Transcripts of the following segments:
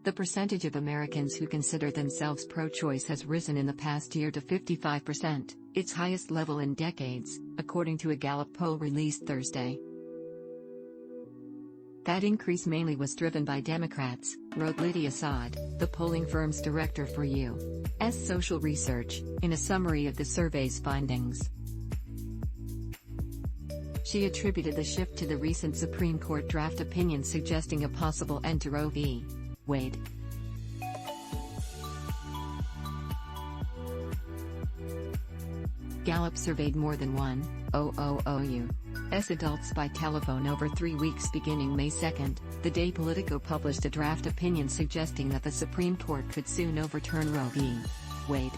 The percentage of Americans who consider themselves pro-choice has risen in the past year to 55%, its highest level in decades, according to a Gallup poll released Thursday. That increase mainly was driven by Democrats, wrote Lydia Saad, the polling firm's director for U.S. social research, in a summary of the survey's findings. She attributed the shift to the recent Supreme Court draft opinion suggesting a possible end to Roe v. Wade. Gallup surveyed more than 1,000 U.S. adults by telephone over 3 weeks beginning May 2, the day Politico published a draft opinion suggesting that the Supreme Court could soon overturn Roe v. Wade.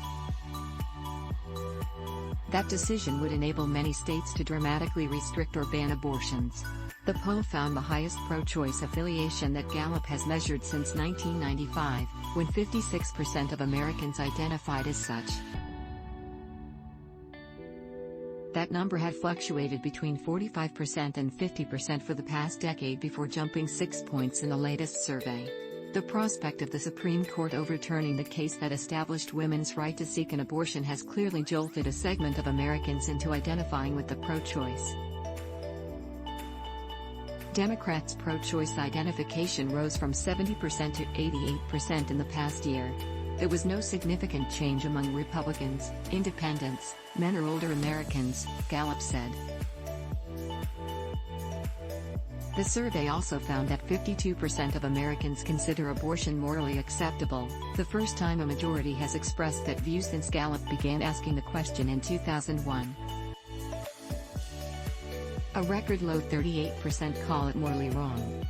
That decision would enable many states to dramatically restrict or ban abortions. The poll found the highest pro-choice affiliation that Gallup has measured since 1995, when 56% of Americans identified as such. That number had fluctuated between 45% and 50% for the past decade before jumping 6 points in the latest survey. The prospect of the Supreme Court overturning the case that established women's right to seek an abortion has clearly jolted a segment of Americans into identifying with the pro-choice. Democrats' pro-choice identification rose from 70% to 88% in the past year. There was no significant change among Republicans, independents, men or older Americans, Gallup said. The survey also found that 52% of Americans consider abortion morally acceptable, the first time a majority has expressed that view since Gallup began asking the question in 2001. A record low 38% call it morally wrong.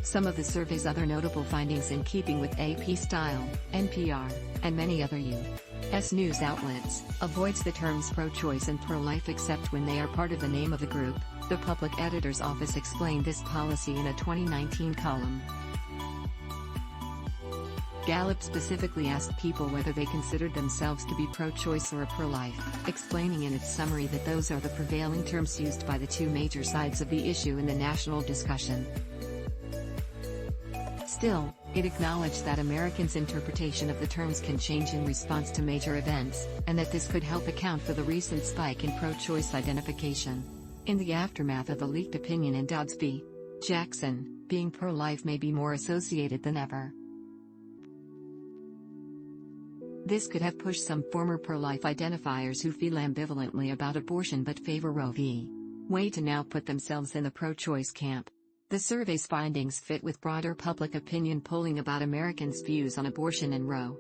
Some of the survey's other notable findings in keeping with AP Style, NPR, and many other U.S. news outlets, avoids the terms pro-choice and pro-life except when they are part of the name of the group, the Public Editor's Office explained this policy in a 2019 column. Gallup specifically asked people whether they considered themselves to be pro-choice or pro-life, explaining in its summary that those are the prevailing terms used by the two major sides of the issue in the national discussion. Still, it acknowledged that Americans' interpretation of the terms can change in response to major events, and that this could help account for the recent spike in pro-choice identification. In the aftermath of the leaked opinion in Dobbs v. Jackson, being pro-life may be more associated than ever. This could have pushed some former pro-life identifiers who feel ambivalently about abortion but favor Roe v. Wade to now put themselves in the pro-choice camp. The survey's findings fit with broader public opinion polling about Americans' views on abortion and Roe